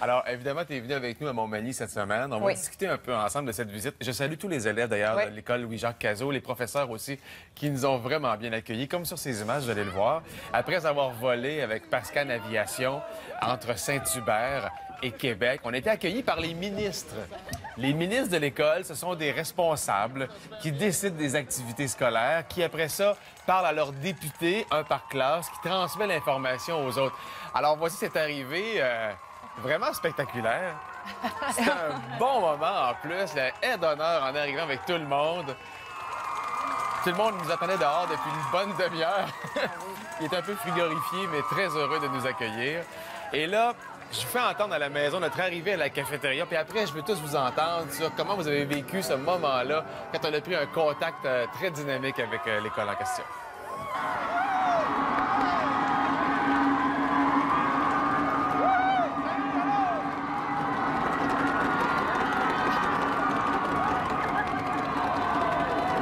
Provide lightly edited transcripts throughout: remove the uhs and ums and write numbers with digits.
Alors, évidemment, tu es venu avec nous à Montmagny cette semaine. On va discuter un peu ensemble de cette visite. Je salue tous les élèves, d'ailleurs, de l'école Louis-Jacques Cazot, les professeurs aussi, qui nous ont vraiment bien accueillis. Comme sur ces images, vous allez le voir. Après avoir volé avec Pascan Aviation entre Saint-Hubert et Québec, on a été accueillis par les ministres. Les ministres de l'école, ce sont des responsables qui décident des activités scolaires, qui, après ça, parlent à leurs députés, un par classe, qui transmet l'information aux autres. Alors, voici cette arrivée vraiment spectaculaire. C'est un bon moment, en plus. La haie d'honneur en arrivant avec tout le monde. Tout le monde nous attendait dehors depuis une bonne demi-heure. Il est un peu frigorifié, mais très heureux de nous accueillir. Et là, je fais entendre à la maison notre arrivée à la cafétéria, puis après, je veux tous vous entendre sur comment vous avez vécu ce moment-là quand on a pris un contact très dynamique avec l'école en question.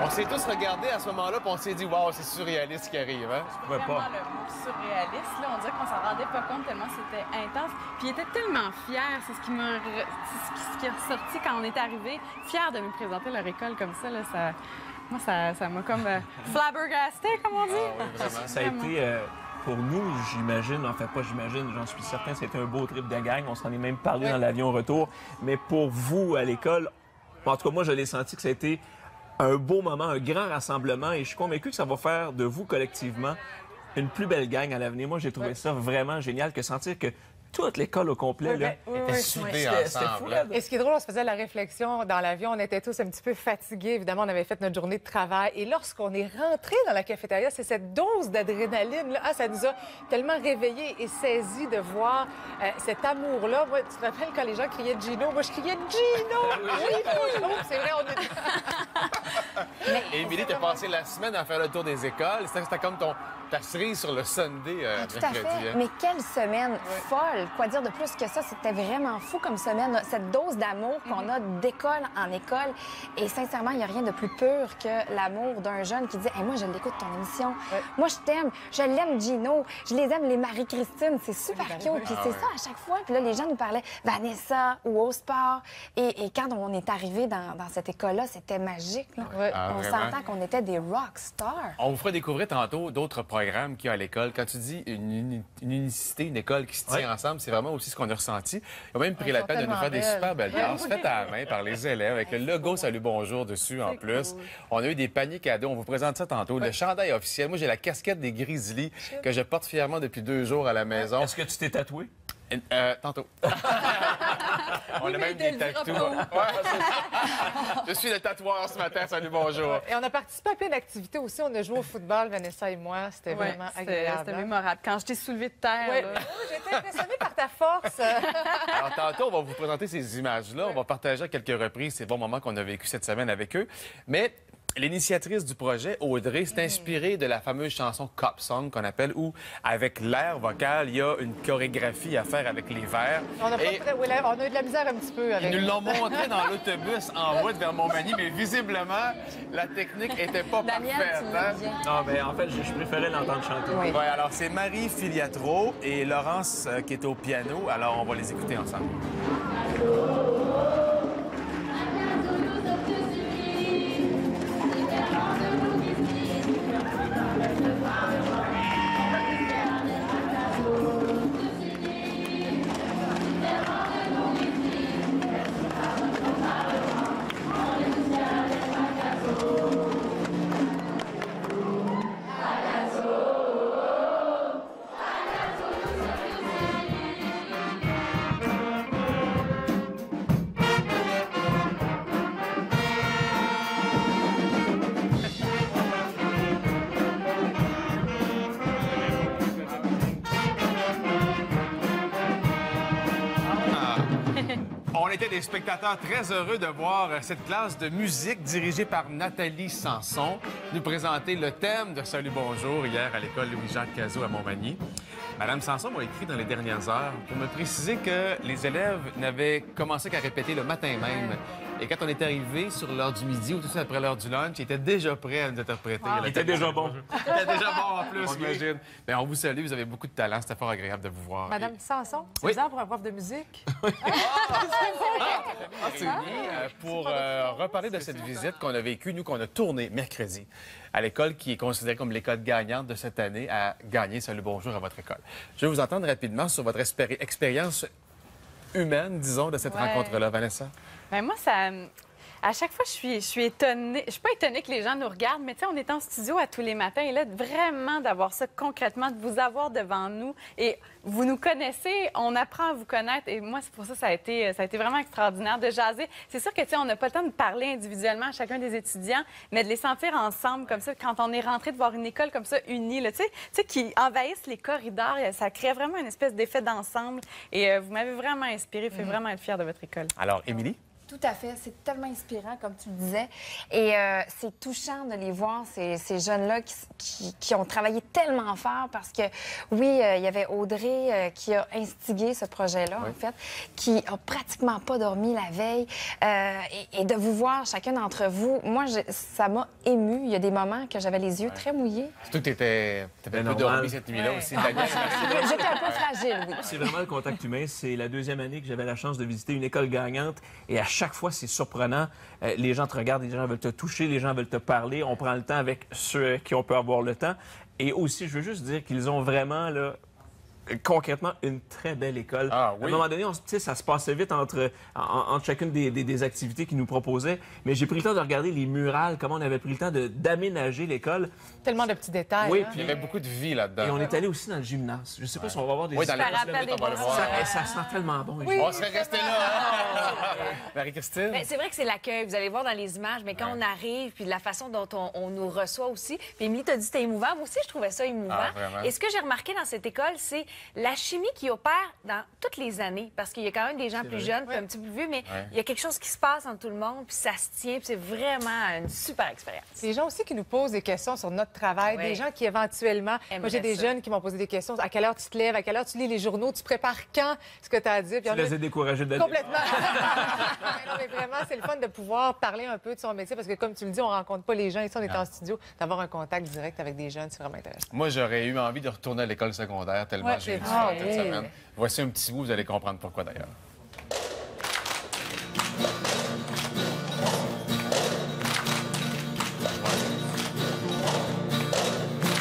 On s'est tous regardés à ce moment-là, puis on s'est dit « Wow, c'est surréaliste ce qui arrive, hein? » C'est vraiment le mot surréaliste, là. On dirait qu'on s'en rendait pas compte tellement c'était intense. Puis il était tellement fier, c'est ce qui est ressorti quand on est arrivé, fier de nous présenter leur école comme ça, là. Moi, ça m'a comme flabbergasté, comme on dit. Ah, oui, vraiment. Ça a été, pour nous, j'imagine, en fait pas j'imagine, j'en suis certain, c'était un beau trip de gang. On s'en est même parlé dans l'avion retour. Mais pour vous, à l'école, en tout cas, moi, je l'ai senti que ça a été un beau moment, un grand rassemblement, et je suis convaincu que ça va faire de vous, collectivement, une plus belle gang à l'avenir. Moi, j'ai trouvé ça vraiment génial, que sentir que toute l'école au complet, là, était soudée ensemble. Et ce qui est drôle, on se faisait la réflexion dans l'avion, on était tous un petit peu fatigués. Évidemment, on avait fait notre journée de travail. Et lorsqu'on est rentré dans la cafétéria, c'est cette dose d'adrénaline, là, ça nous a tellement réveillés et saisis de voir cet amour-là. Moi, tu te rappelles quand les gens criaient Gino? Moi, je criais Gino! Gino! C'est vrai, on est... Et Émilie, t'as passé la semaine à faire le tour des écoles. C'était comme ta cerise sur le Sunday Tout à mercredi. fait. Hein? Mais quelle semaine folle! Quoi dire de plus que ça? C'était vraiment fou comme semaine. Cette dose d'amour qu'on a d'école en école. Et sincèrement, il n'y a rien de plus pur que l'amour d'un jeune qui dit hey, « Moi, je l'écoute ton émission. Moi, je t'aime. Je l'aime, Gino. Je les aime, les Marie-Christine. » C'est super cute. Puis c'est ça à chaque fois. Puis là, les gens nous parlaient Vanessa ou au sport. Et quand on est arrivé dans cette école-là, c'était magique. Là. On s'entend qu'on était des rock stars. On vous fera découvrir tantôt d'autres programmes qu'il y a à l'école. Quand tu dis une unicité, une école qui se tient ensemble, c'est vraiment aussi ce qu'on a ressenti. Ils ont même pris la peine de nous faire des super belles tasses faites à la main par les élèves avec le logo Salut Bonjour dessus en plus. Cool. On a eu des paniers cadeaux. On vous présente ça tantôt. Le chandail officiel. Moi, j'ai la casquette des Grizzlies que je porte fièrement depuis 2 jours à la maison. Est-ce que tu t'es tatoué? Tantôt. On a même des tatous. Je suis le tatoueur ce matin. Salut, bonjour. Et on a participé à plein d'activités aussi. On a joué au football, Vanessa et moi. C'était vraiment agréable. C'était mémorable. Quand je t'ai soulevé de terre. J'étais impressionnée par ta force. Alors, tantôt, on va vous présenter ces images-là. On va partager à quelques reprises ces bons moments qu'on a vécu cette semaine avec eux. Mais l'initiatrice du projet, Audrey, s'est inspirée de la fameuse chanson Cop Song qu'on appelle, où, avec l'air vocal, il y a une chorégraphie à faire avec les vers. On a eu de la misère un petit peu avec... Ils nous l'ont montré dans l'autobus en route vers Montmagny, mais visiblement, la technique n'était pas parfaite. Hein? Non, mais en fait, je préférais l'entendre chanter. Oui. Ouais, alors, c'est Marie Filiatro et Laurence qui est au piano. Alors, on va les écouter ensemble. On était des spectateurs très heureux de voir cette classe de musique dirigée par Nathalie Sanson nous présenter le thème de Salut Bonjour hier à l'école Louis-Jacques Cazot à Montmagny. Madame Sanson m'a écrit dans les dernières heures pour me préciser que les élèves n'avaient commencé qu'à répéter le matin même Et quand on est arrivé sur l'heure du midi ou tout de suite après l'heure du lunch, il était déjà prêt à nous interpréter. Il était déjà bon. Il était déjà bon en plus, j'imagine. Mais on vous salue, vous avez beaucoup de talent. C'était fort agréable de vous voir. Madame Sanson, c'est Oui. bizarre pour un prof de musique. Pour reparler de cette visite qu'on a vécue, nous, qu'on a tournée mercredi à l'école qui est considérée comme l'école gagnante de cette année à gagner Salut Bonjour à votre école. Je vais vous entendre rapidement sur votre expérience humaine, disons, de cette rencontre-là, Vanessa. Bien, moi, à chaque fois, je suis étonnée. Je suis pas étonnée que les gens nous regardent, mais tu sais, on est en studio à tous les matins et là, vraiment d'avoir ça concrètement, de vous avoir devant nous et vous nous connaissez, on apprend à vous connaître et moi, c'est pour ça que ça a été vraiment extraordinaire de jaser. C'est sûr que, tu sais, on n'a pas le temps de parler individuellement à chacun des étudiants, mais de les sentir ensemble comme ça, quand on est rentré de voir une école comme ça, unie, là, tu sais, qui envahissent les corridors, ça crée vraiment une espèce d'effet d'ensemble et vous m'avez vraiment inspiré, fait vraiment être fière de votre école. Alors, Émilie? Tout à fait. C'est tellement inspirant, comme tu le disais. Et c'est touchant de les voir, ces jeunes-là qui ont travaillé tellement fort parce que, oui, il y avait Audrey qui a instigé ce projet-là, en fait, qui a pratiquement pas dormi la veille. Et de vous voir, chacun d'entre vous, moi, ça m'a émue. Il y a des moments que j'avais les yeux très mouillés. Surtout que tu avais un peu dormi cette nuit-là aussi, Daniel. J'étais un peu fragile, oui. C'est vraiment le contact humain. C'est la deuxième année que j'avais la chance de visiter une école gagnante. Et à chaque fois, c'est surprenant. Les gens te regardent, les gens veulent te toucher, les gens veulent te parler. On prend le temps avec ceux qui on peut avoir le temps. Et aussi, je veux juste dire qu'ils ont vraiment, là, concrètement, une très belle école. Ah, oui. À un moment donné, ça se passait vite entre chacune des activités qu'ils nous proposaient. Mais j'ai pris le temps de regarder les murales, comment on avait pris le temps d'aménager l'école. Tellement de petits détails. Oui, hein. Il y avait beaucoup de vie là-dedans. Et on est allé aussi dans le gymnase. Je sais pas si on va voir des... Oui, dans les Parapet prochaines minutes, on va le des voir. Ça sent tellement bon. On serait resté là. Marie-Christine? Ben, c'est vrai que c'est l'accueil. Vous allez voir dans les images, mais quand on arrive, puis la façon dont on nous reçoit aussi. Puis Émilie t'a dit que c'était émouvant. Moi aussi, je trouvais ça émouvant. Ah, vraiment? Et ce que j'ai remarqué dans cette école, c'est la chimie qui opère dans toutes les années. Parce qu'il y a quand même des gens plus jeunes, puis un petit peu plus vieux, mais il y a quelque chose qui se passe entre tout le monde, puis ça se tient, puis c'est vraiment une super expérience. Des gens aussi qui nous posent des questions sur notre travail, Oui. des gens qui éventuellement... Moi, j'ai des ça. jeunes qui m'ont posé des questions. À quelle heure tu te lèves? À quelle heure tu lis les journaux? Tu prépares quand ce que tu as à dire? Puis Tu les as découragés de Complètement. Mais non, mais vraiment, c'est le fun de pouvoir parler un peu de son métier parce que, comme tu le dis, on rencontre pas les gens. Ici, on est en studio. D'avoir un contact direct avec des jeunes, c'est vraiment intéressant. Moi, j'aurais eu envie de retourner à l'école secondaire tellement Ouais, j'ai eu du c'est fun vrai. cette semaine. Voici un petit bout, vous allez comprendre pourquoi d'ailleurs.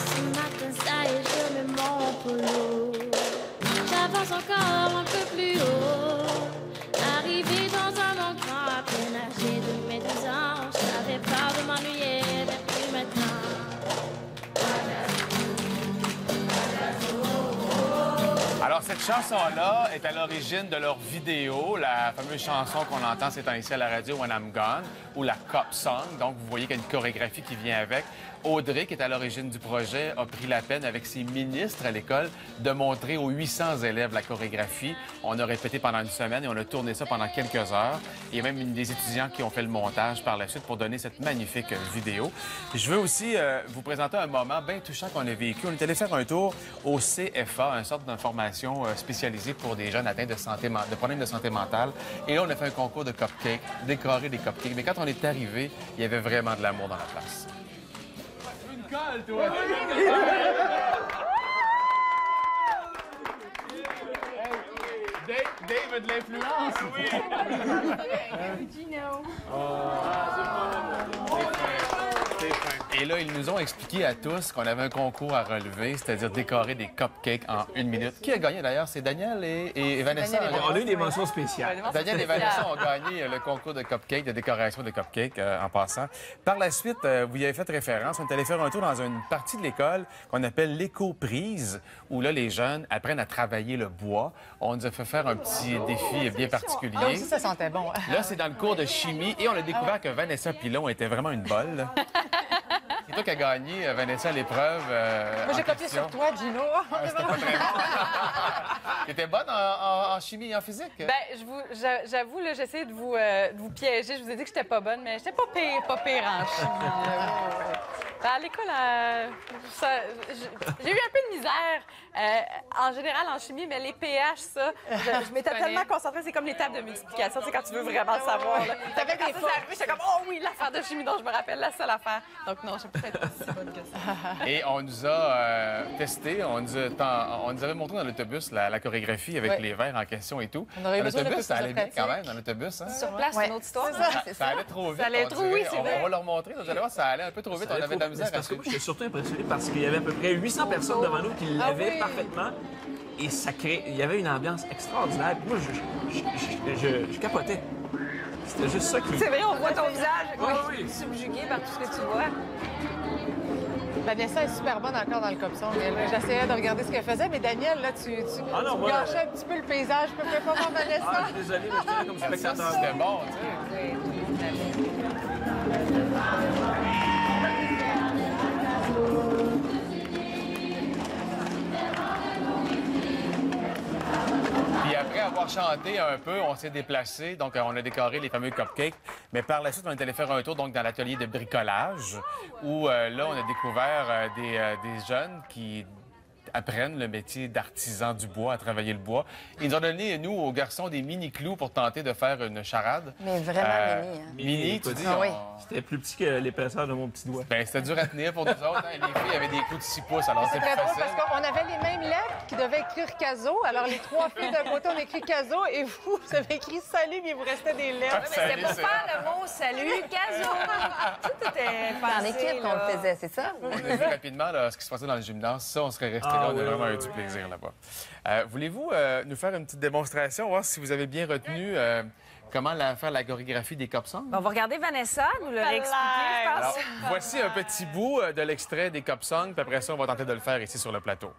Ce matin, ça y est, je mets mon polo. J'avance encore un peu plus haut. Arrivé dans un endroit à peine âgé de mes 12 ans, j'avais peur de m'ennuyer depuis maintenant. Alors, cette chanson-là est à l'origine de leur vidéo, la fameuse chanson qu'on entend ces temps-ci à la radio, When I'm Gone, ou la Cop Song. Donc, vous voyez qu'il y a une chorégraphie qui vient avec. Audrey, qui est à l'origine du projet, a pris la peine avec ses ministres à l'école de montrer aux 800 élèves la chorégraphie. On a répété pendant une semaine et on a tourné ça pendant quelques heures. Il y a même des étudiants qui ont fait le montage par la suite pour donner cette magnifique vidéo. Je veux aussi vous présenter un moment bien touchant qu'on a vécu. On est allé faire un tour au CFA, une sorte d'information spécialisée pour des jeunes atteints de problèmes de santé mentale. Et là, on a fait un concours de cupcakes, décorer des cupcakes. Mais quand on est arrivé, il y avait vraiment de l'amour dans la place. David, l'influence! Et là, ils nous ont expliqué à tous qu'on avait un concours à relever, c'est-à-dire décorer des cupcakes en 1 minute. Qui a gagné d'ailleurs? C'est Daniel et Vanessa. On a eu des mentions spéciales. Daniel et Vanessa ont gagné le concours de cupcakes, de décoration de cupcakes en passant. Par la suite, vous y avez fait référence. On est allé faire un tour dans une partie de l'école qu'on appelle l'éco-prise, où là, les jeunes apprennent à travailler le bois. On nous a fait faire un petit défi bien particulier. Là aussi, ça sentait bon. Là, c'est dans le cours de chimie et on a découvert que Vanessa Pilon était vraiment une bolle. C'est toi qui as gagné, Vanessa, l'épreuve. Moi, j'ai copié sur toi, Gino. C'était pas très bon. T'étais bonne en chimie et en physique? Ben, j'avoue, là, j'essayais de vous piéger. Je vous ai dit que j'étais pas bonne, mais j'étais pas pire en chimie. À l'école, j'ai eu un peu de misère, en général en chimie, mais les pH, ça, je m'étais tellement concentrée, c'est comme les tables de multiplication, c'est quand tu veux vraiment le savoir. T'avais quand ça s'est arrivé, j'étais comme, oh oui, l'affaire de chimie dont je me rappelle, la seule affaire. Donc non, je peux être aussi bonne que ça. Et on nous a testé, on nous avait montré dans l'autobus la chorégraphie avec les verres en question et tout. Dans l'autobus, ça allait bien quand même, dans l'autobus. Hein? Sur place, c'est une autre histoire. Ça allait trop vite. Ça allait trop, oui, c'est vrai. On va leur montrer, vous allez voir, ça allait un peu trop vite, on avait de la misère à suivre. J'étais surtout impressionné parce qu'il y avait à peu près 800 personnes devant nous qui l'avaient parfaitement. Et ça crée... Il y avait une ambiance extraordinaire. Puis moi, je capotais. C'était juste ça qui... C'est vrai, on voit ton visage subjugué par tout ce que tu vois. Vanessa est super bonne encore dans le copson. J'essayais de regarder ce qu'elle faisait, mais Daniel, là, tu gâchais un petit peu le paysage. Je peux pas voir Vanessa. Ah, je suis désolé, mais j'étais là comme spectateur. C'était bon, tu sais. Puis après avoir chanté un peu, on s'est déplacé, donc on a décoré les fameux cupcakes. Mais par la suite, on est allé faire un tour donc, dans l'atelier de bricolage, où là, on a découvert des jeunes qui apprennent le métier d'artisan du bois, à travailler le bois. Ils nous ont donné, nous, aux garçons, des mini-clous pour tenter de faire une charade. Mais vraiment mini. Hein. Mini, tu dis? Ah oui. C'était plus petit que l'épaisseur de mon petit doigt. Ben, c'était dur à tenir pour nous autres. Hein. Les filles avaient des coups de 6 pouces, alors C'est c'était très plus drôle facile. parce qu'on avait les mêmes lettres qui devaient écrire Caso. Alors, les trois filles d'un côté, on écrit Caso et vous avez écrit Salut, mais il vous restait des lettres. Mais c'était pour faire le mot salut, Caso. Tout était En pensé. équipe qu'on le faisait, c'est ça? On a vu rapidement là, ce qui se passait dans le gymnase. Ça, on serait resté là. On a vraiment eu du plaisir là-bas. Voulez-vous nous faire une petite démonstration, voir si vous avez bien retenu comment faire la chorégraphie des Cop Songs? On va regarder Vanessa, nous le réexpliquer, je pense. Alors, voici un petit bout de l'extrait des Cop Songs, puis après ça, on va tenter de le faire ici sur le plateau.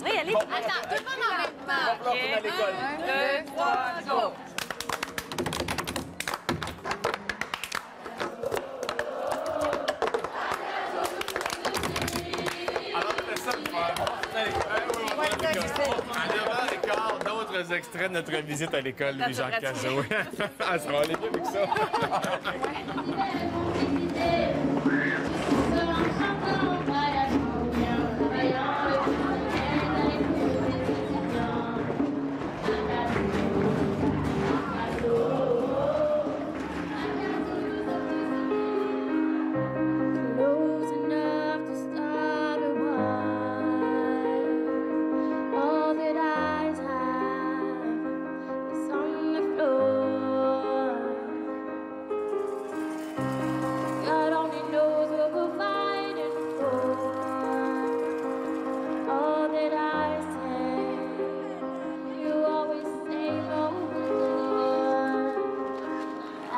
Oui, allez. Attends, tout le monde en même temps. On à l'école. 1, 2, 3, go. Alors, c'est ça, à 9h15, d'autres extraits de notre visite à l'école Louis-Jean Cazot. Ah, ça va aller bien avec ça. Close enough to start a wine. All that eyes have is on the floor. God only knows what we're fighting for. All that I say, you always say no more. I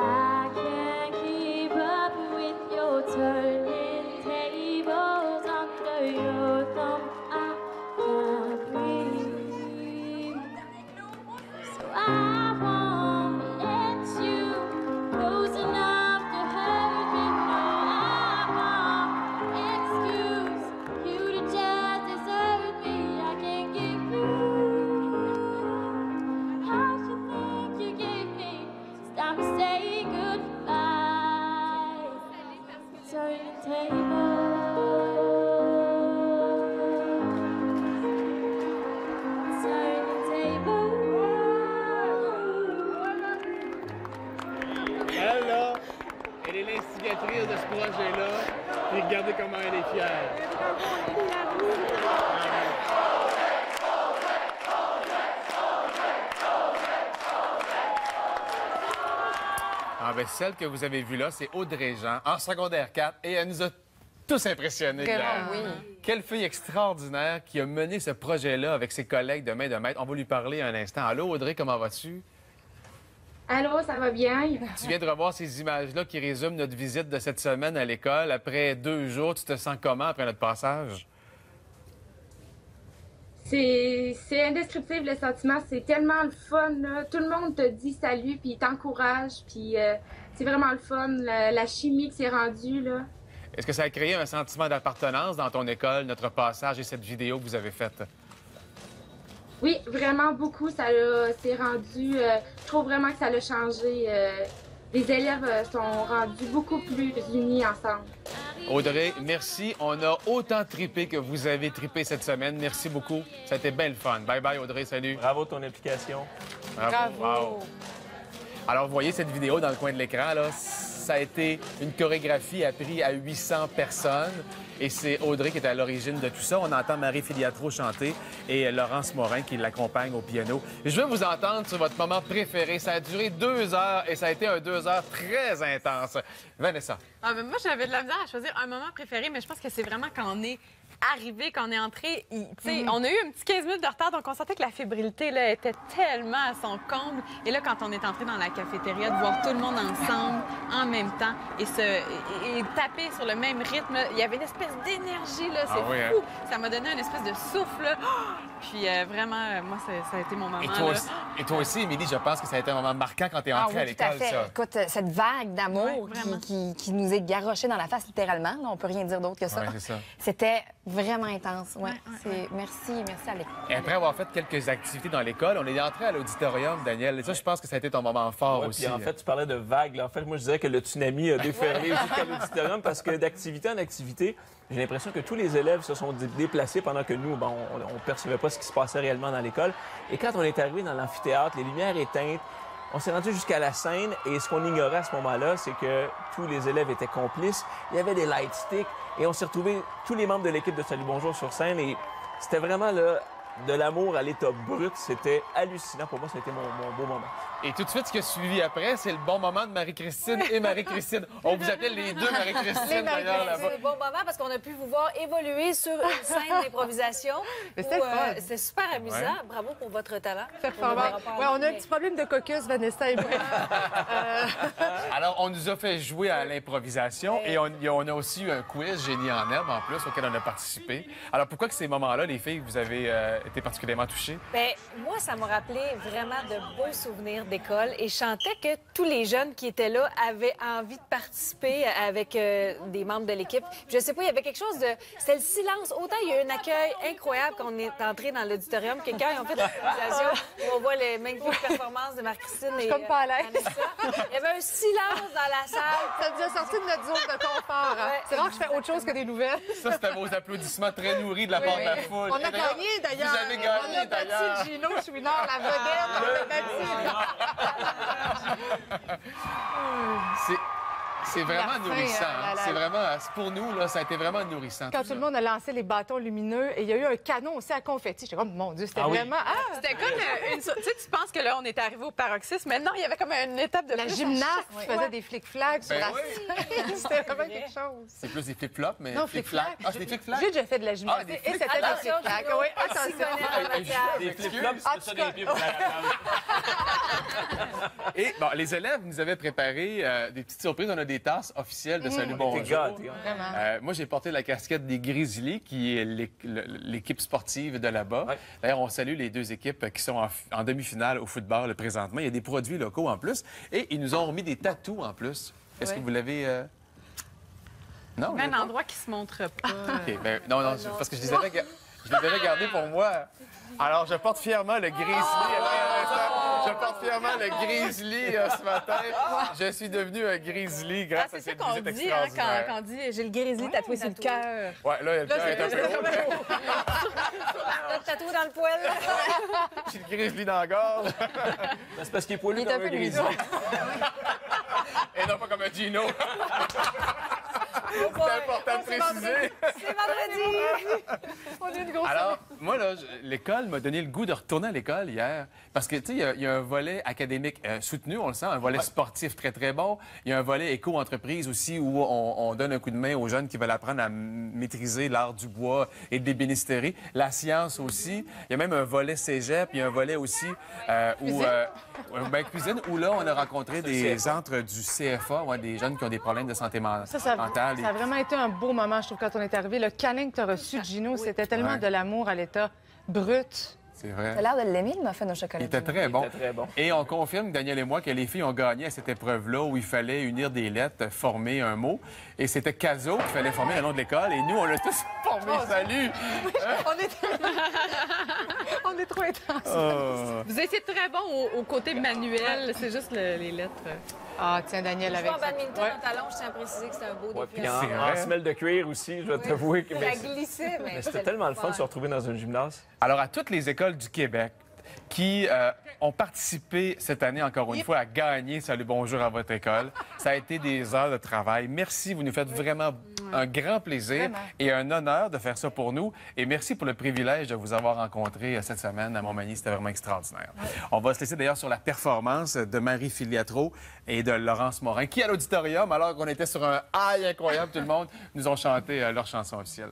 can't keep up with your turning tables under your thumb. I can't breathe, so I won't let you close enough to hurt me. No, I won't excuse you to just desert me. I can't give you all you think you gave me. It's time to say goodbye. Turn the table. Turn the table. Elle, là, elle est l'instigatrice de ce projet-là. Puis regardez comment elle est fière. Ah, ben, celle que vous avez vue là, c'est Audrey Jean, en secondaire 4, et elle nous a tous impressionnés. Vraiment, oui. Quelle fille extraordinaire qui a mené ce projet-là avec ses collègues de main de maître. On va lui parler un instant. Allô, Audrey, comment vas-tu? Allô, ça va bien? Tu viens de revoir ces images-là qui résument notre visite de cette semaine à l'école. Après 2 jours, tu te sens comment après notre passage? C'est indescriptible le sentiment, c'est tellement le fun, là. Tout le monde te dit salut, puis t'encourage, puis c'est vraiment le fun, la chimie qui s'est rendue, là. Est-ce que ça a créé un sentiment d'appartenance dans ton école, notre passage et cette vidéo que vous avez faite? Oui, vraiment beaucoup, c'est rendu, je trouve vraiment que ça l'a changé. Les élèves sont rendus beaucoup plus unis ensemble. Audrey, merci. On a autant trippé que vous avez trippé cette semaine. Merci beaucoup. Ça a été bien le fun. Bye bye, Audrey. Salut. Bravo ton implication. Bravo. Wow. Alors, vous voyez cette vidéo dans le coin de l'écran, là. Ça a été une chorégraphie apprise à 800 personnes. Et c'est Audrey qui est à l'origine de tout ça. On entend Marie Filiatro chanter et Laurence Morin qui l'accompagne au piano. Je veux vous entendre sur votre moment préféré. Ça a duré 2 heures et ça a été un 2 heures très intense. Vanessa. Ah, ben moi, j'avais de la misère à choisir un moment préféré, mais je pense que c'est vraiment quand on est arrivé, quand on est entré. On a eu un petit 15 minutes de retard, donc on sentait que la fébrilité là, était tellement à son comble. Et là, quand on est entré dans la cafétéria, de voir tout le monde ensemble, en même temps, et taper sur le même rythme, il y avait une espèce d'énergie, là, c'est fou. Hein? Ça m'a donné une espèce de souffle, là. Puis vraiment, moi, ça a été mon moment. Et toi aussi, Émilie, je pense que ça a été un moment marquant quand tu es entrée à l'école, ça. Écoute, cette vague d'amour qui nous est garochée dans la face, littéralement, là, on peut rien dire d'autre que ça. Ouais, c'est ça. C'était vraiment intense. Merci à l'école. Et après avoir fait quelques activités dans l'école, on est entré à l'auditorium, Daniel. Et ça, je pense que ça a été ton moment fort aussi. Puis en fait, tu parlais de vagues. En fait, moi, je disais que le tsunami a déferlé jusqu'à l'auditorium parce que d'activité en activité, j'ai l'impression que tous les élèves se sont déplacés pendant que nous, on ne percevait pas ce qui se passait réellement dans l'école. Et quand on est arrivé dans l'amphithéâtre, les lumières éteintes, on s'est rendu jusqu'à la scène et ce qu'on ignorait à ce moment-là, c'est que tous les élèves étaient complices. Il y avait des light sticks et on s'est retrouvés, tous les membres de l'équipe de Salut Bonjour sur scène et c'était vraiment là, de l'amour à l'état brut. C'était hallucinant. Pour moi, ça a été mon beau moment. Et tout de suite, ce qui a suivi après, c'est le bon moment de Marie-Christine et Marie-Christine. On vous appelle les deux Marie-Christine, d'ailleurs, là-bas. C'est le bon moment parce qu'on a pu vous voir évoluer sur une scène d'improvisation. C'était super amusant. Ouais. Bravo pour votre talent. Performant. Ouais, on a un petit problème de caucus, Vanessa et moi. Alors, on nous a fait jouer à l'improvisation et on a aussi eu un quiz Génie en herbe, en plus, auquel on a participé. Alors, pourquoi que ces moments-là, les filles, vous avez été particulièrement touchées? Bien, moi, ça m'a rappelé vraiment de beaux souvenirs d'école et je sentais que tous les jeunes qui étaient là avaient envie de participer avec des membres de l'équipe. Je sais pas, il y avait quelque chose de... C'était le silence. Autant il y a eu un accueil incroyable quand on est entré dans l'auditorium que quand ils ont fait l'improvisation, on voit les magnifiques performances de Marie-Christine et comme pas à l'aise. Il y avait un silence dans la salle. Ça nous a sorti de notre zone de confort. Hein? C'est rare que je fais autre chose que des nouvelles. Ça, c'était vos applaudissements très nourris de la part de la foule. On a gagné, d'ailleurs. Vous avez gagné, d'ailleurs. On a battu Gino Chouinard, la vedette. On l'a battu. C'est vraiment nourrissant. C'est vraiment, pour nous, là, ça a été vraiment nourrissant. Quand tout le monde a lancé les bâtons lumineux et il y a eu un canon aussi à confetti, j'étais comme, mon Dieu, c'était vraiment... C'était comme une... Tu sais, tu penses que là, on est arrivé au paroxysme, mais non, il y avait comme une étape de... La gymnaste qui faisait des flic-flacs sur la scène. C'était vraiment quelque chose. C'est plus des flip-flops, mais... Non, flic-flacs. Ah, c'est des flic-flacs? J'ai déjà fait de la gymnastique et c'était des flic-flacs. Oui, attention. Des flip-flops, c'est ça des pieds pour la Et bon, les élèves nous avaient préparé des petites surprises. On a des tasses officielles de Salut Bonjour. Moi, j'ai porté la casquette des Grizzlies, qui est l'équipe sportive de là-bas. Ouais. D'ailleurs, on salue les deux équipes qui sont en demi-finale au football présentement. Il y a des produits locaux en plus. Et ils nous ont remis des tatous en plus. Est-ce que vous l'avez... Non? Un endroit qui se montre pas. OK, ben, non, parce que je les avais gardés pour moi. Alors, je porte fièrement le Grizzly. Je porte fièrement le Grizzly ce matin. Je suis devenu un Grizzly grâce à cette visite extraordinaire. C'est ça qu'on dit, j'ai le Grizzly tatoué sur le cœur. Ouais, là, le cœur est un peu haut. Le tatou dans le poil. J'ai le Grizzly dans la gorge. C'est parce qu'il est poilu comme un Grizzly. Et non pas comme un Gino. C'est important de préciser. C'est vendredi. On Alors, moi, là, l'école m'a donné le goût de retourner à l'école hier. Parce que, tu sais, il y a un volet académique soutenu, on le sent, un volet sportif très, très bon. Il y a un volet éco-entreprise aussi où on donne un coup de main aux jeunes qui veulent apprendre à maîtriser l'art du bois et de l'ébénisterie. La science aussi. Il y a même un volet cégep. Il y a un volet aussi cuisine, où là, on a rencontré des centres du CFA, des jeunes qui ont des problèmes de santé mentale. Ça a vraiment été un beau moment, je trouve, quand on est arrivé. Le câlin que tu as reçu de Gino, c'était tellement de l'amour à l'état brut. C'est vrai. T'as l'air de l'aimer, le muffin au chocolat. Il était très bon. Très bon. Et on confirme, Daniel et moi, que les filles ont gagné à cette épreuve-là où il fallait unir des lettres, former un mot. Et c'était Caso qu'il fallait former le nom de l'école. Et nous, on l'a tous formé. Salut! On est trop intenses. Vous étiez très bon au côté manuel, c'est juste les lettres. Ah, tiens, Daniel, avec En ça. badminton, en talon, je tiens à préciser que c'est un beau défi. Puis en semelle de cuir aussi, je dois t'avouer que... Ça glissait, mais C'était tellement le fun de se retrouver dans un gymnase. Alors, à toutes les écoles du Québec qui ont participé cette année, encore une fois, à gagner Salut Bonjour à votre école, ça a été des heures de travail. Merci, vous nous faites vraiment un grand plaisir et un honneur de faire ça pour nous. Et merci pour le privilège de vous avoir rencontré cette semaine à Montmagny. C'était vraiment extraordinaire. On va se laisser d'ailleurs sur la performance de Marie Filiatro et de Laurence Morin, qui, à l'auditorium, alors qu'on était sur un high incroyable, tout le monde, nous ont chanté leur chanson officielle.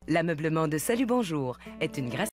L'ameublement de Salut Bonjour est une grâce